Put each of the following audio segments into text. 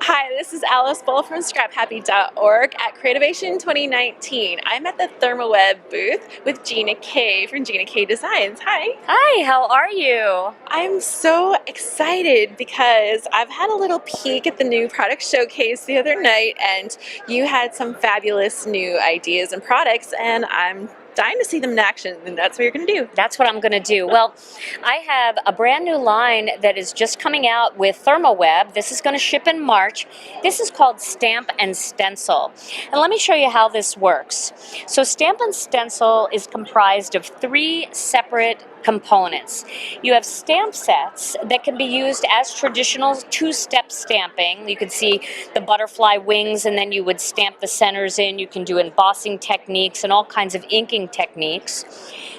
Hi, this is Alice Bull from ScrapHappy.org at Creativation 2019. I'm at the Therm O Web booth with Gina K from Gina K Designs. Hi. Hi, how are you? I'm so excited because I've had a little peek at the new product showcase the other night, and you had some fabulous new ideas and products, and I'm dying to see them in action, and that's what you're going to do. That's what I'm going to do. Well, I have a brand new line that is just coming out with Therm O Web. This is going to ship in March. This is called Stamp and Stencil. And let me show you how this works. So Stamp and Stencil is comprised of 3 separate components. You have stamp sets that can be used as traditional 2-step stamping. You can see the butterfly wings, and then you would stamp the centers in. You can do embossing techniques and all kinds of inking techniques.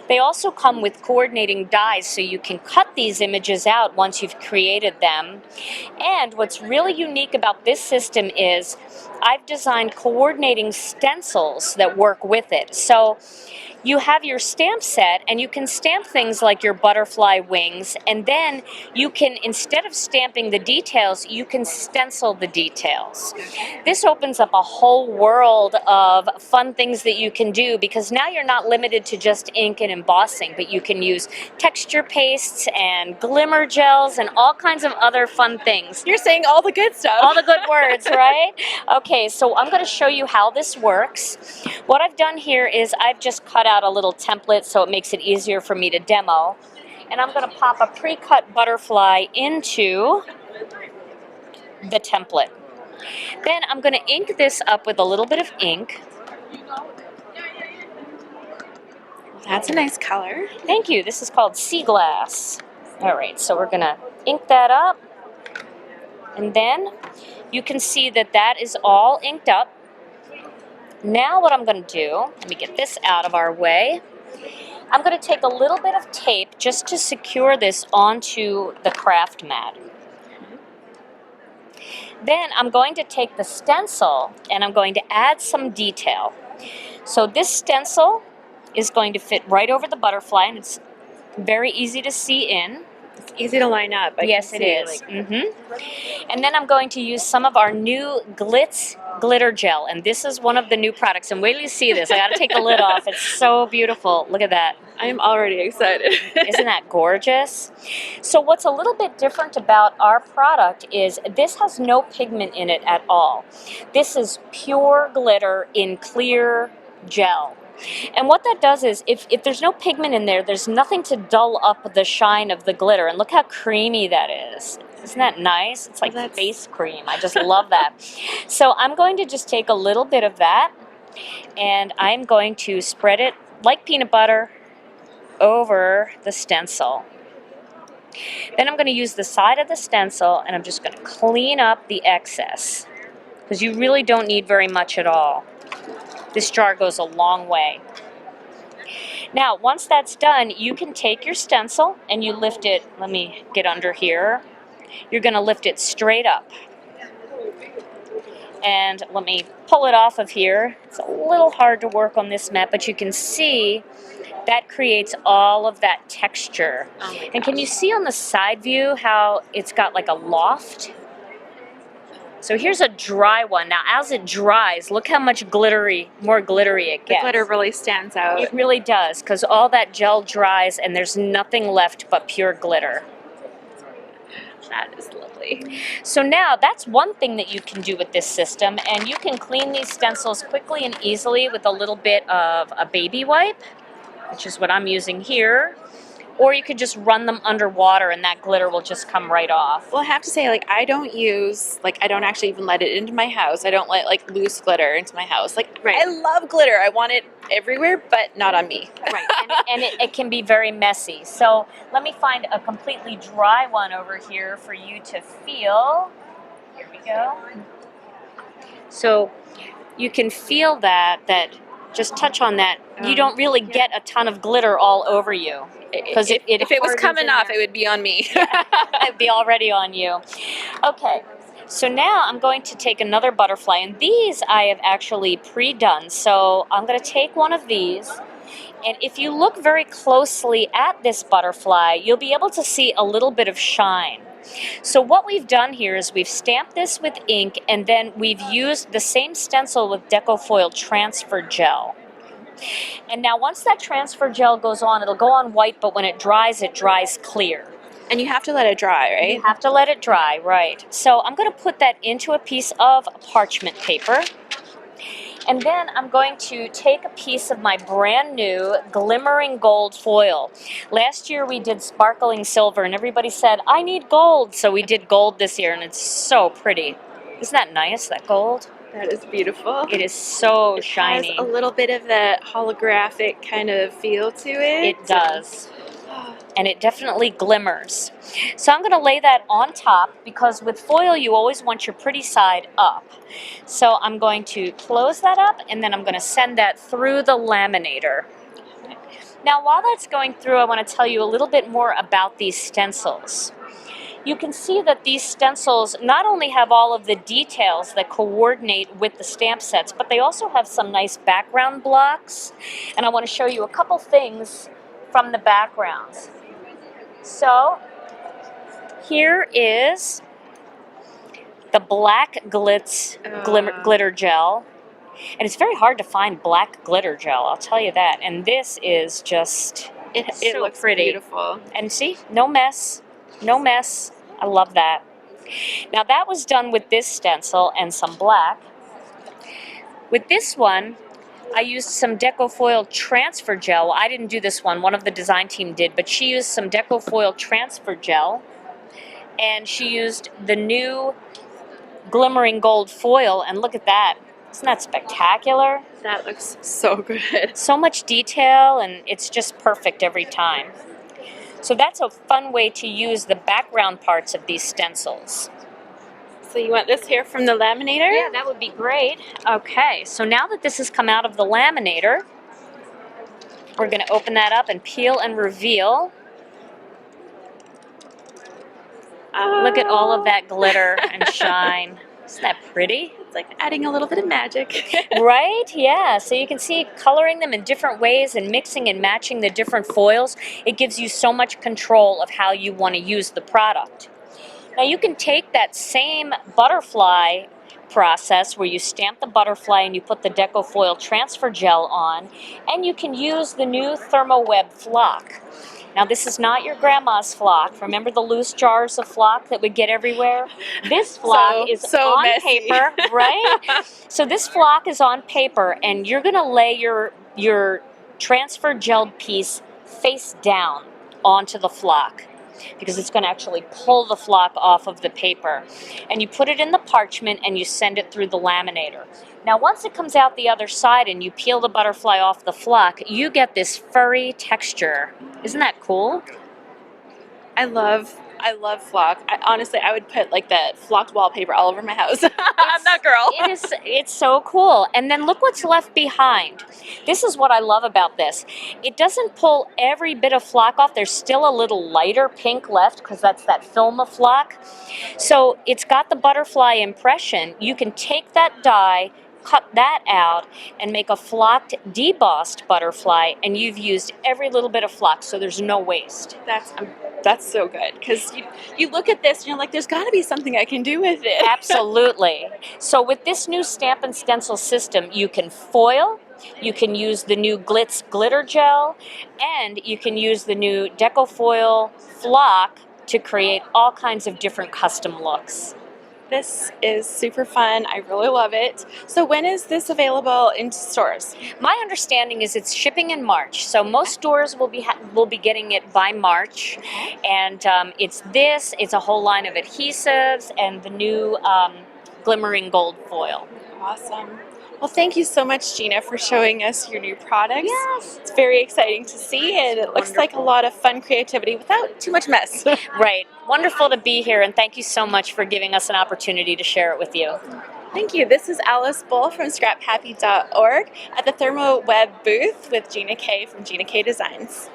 They also come with coordinating dies, so you can cut these images out once you've created them. And what's really unique about this system is I've designed coordinating stencils that work with it. So you have your stamp set, and you can stamp things like your butterfly wings, and then you can, instead of stamping the details, you can stencil the details. This opens up a whole world of fun things that you can do, because now you're not limited to just ink and embossing, but you can use texture pastes and glimmer gels and all kinds of other fun things. You're saying all the good stuff. All the good words, right? Okay, so I'm going to show you how this works. What I've done here is I've just cut out a little template so it makes it easier for me to demo. And I'm going to pop a pre-cut butterfly into the template. Then I'm going to ink this up with a little bit of ink. That's a nice color. Thank you. This is called Sea Glass. All right, so we're going to ink that up. And then you can see that that is all inked up. Now what I'm going to do, let me get this out of our way. I'm going to take a little bit of tape just to secure this onto the craft mat. Then I'm going to take the stencil and I'm going to add some detail. So this stencil is going to fit right over the butterfly, and it's very easy to see in. It's easy to line up. Yes, it is. And then I'm going to use some of our new Glitz glitter gel, and this is one of the new products. And wait till you see this. I got to take the lid off. It's so beautiful. Look at that. I am already excited. Isn't that gorgeous? So what's a little bit different about our product is this has no pigment in it at all. This is pure glitter in clear gel. And what that does is, if there's no pigment in there, there's nothing to dull up the shine of the glitter. And look how creamy that is. Isn't that nice? It's like face cream. I just love that. So I'm going to just take a little bit of that, and I'm going to spread it like peanut butter over the stencil. Then I'm going to use the side of the stencil, and I'm just going to clean up the excess, because you really don't need very much at all. This jar goes a long way. Now, once that's done, you can take your stencil and you lift it. Let me get under here. You're going to lift it straight up. And let me pull it off of here. It's a little hard to work on this mat, but you can see that creates all of that texture. And can you see on the side view how it's got like a loft? So here's a dry one. Now, as it dries, look how much more glittery it gets. The glitter really stands out. It really does, because all that gel dries and there's nothing left but pure glitter. That is lovely. So now that's one thing that you can do with this system, and you can clean these stencils quickly and easily with a little bit of a baby wipe, which is what I'm using here. Or you could just run them underwater and that glitter will just come right off. Well, I have to say, I don't actually even let it into my house. I don't let, loose glitter into my house. I love glitter. I want it everywhere, but not on me. Right, and it can be very messy. So let me find a completely dry one over here for you to feel. Here we go. So you can feel that just touch on that. You don't really get a ton of glitter all over you. Because if it was coming off, it would be on me. Yeah, it would be already on you. Okay, so now I'm going to take another butterfly, and these I have actually pre-done. So I'm going to take one of these, and if you look very closely at this butterfly, you'll be able to see a little bit of shine. So what we've done here is we've stamped this with ink, and then we've used the same stencil with deco foil transfer gel. And now once that transfer gel goes on, it'll go on white, but when it dries clear. And you have to let it dry, right? You have to let it dry, right. So I'm going to put that into a piece of parchment paper. And then I'm going to take a piece of my brand new glimmering gold foil. Last year we did sparkling silver and everybody said, I need gold. So we did gold this year and it's so pretty. Isn't that nice, that gold? That is beautiful. It is so shiny. It has a little bit of that holographic kind of feel to it. It does. And it definitely glimmers. So I'm going to lay that on top because with foil you always want your pretty side up. So I'm going to close that up and then I'm going to send that through the laminator. Now while that's going through, I want to tell you a little bit more about these stencils. You can see that these stencils not only have all of the details that coordinate with the stamp sets, but they also have some nice background blocks. And I want to show you a couple things from the backgrounds. So here is the black Glitz glitter gel. And it's very hard to find black glitter gel, I'll tell you that. And this is just It so looks pretty. beautiful. And see, no mess, no mess. I love that. Now that was done with this stencil and some black. With this one, I used some deco foil transfer gel. I didn't do this one of the design team did, but she used some deco foil transfer gel and she used the new glimmering gold foil, and look at that. Isn't that spectacular? That looks so good. So much detail and it's just perfect every time. So that's a fun way to use the background parts of these stencils. So you want this here from the laminator? Yeah, that would be great. Okay, so now that this has come out of the laminator, we're going to open that up and peel and reveal. Oh. Look at all of that glitter and shine. Isn't that pretty? It's like adding a little bit of magic. Right? Yeah. So you can see coloring them in different ways and mixing and matching the different foils. It gives you so much control of how you want to use the product. Now you can take that same butterfly process where you stamp the butterfly and you put the deco foil transfer gel on, and you can use the new Therm O Web flock. Now this is not your grandma's flock. Remember the loose jars of flock that would get everywhere? This flock is on messy. paper, right? So this flock is on paper and you're going to lay your transfer gelled piece face down onto the flock, because it's going to actually pull the flock off of the paper. And you put it in the parchment and you send it through the laminator. Now once it comes out the other side and you peel the butterfly off the flock, you get this furry texture. Isn't that cool? I love flock. Honestly, I would put like that flocked wallpaper all over my house. I'm that girl. It's so cool. And then look what's left behind. This is what I love about this. It doesn't pull every bit of flock off. There's still a little lighter pink left because that's that film of flock. So it's got the butterfly impression. You can take that die, cut that out, and make a flocked, debossed butterfly, and you've used every little bit of flock, so there's no waste. That's so good, because you look at this and you're like, there's got to be something I can do with it. Absolutely. So with this new stamp and stencil system, you can foil, you can use the new Glitz glitter gel, and you can use the new deco foil flock to create all kinds of different custom looks. This is super fun. I really love it. So when is this available in stores? My understanding is it's shipping in March. So most stores will be getting it by March. And it's a whole line of adhesives and the new glimmering gold foil. Awesome. Well, thank you so much, Gina, for showing us your new products. Yes. It's very exciting to see, and it looks like a lot of fun creativity without too much mess. Right. Wonderful to be here, and thank you so much for giving us an opportunity to share it with you. Thank you. This is Alice Bull from ScrapHappy.org at the Therm O Web booth with Gina K from Gina K Designs.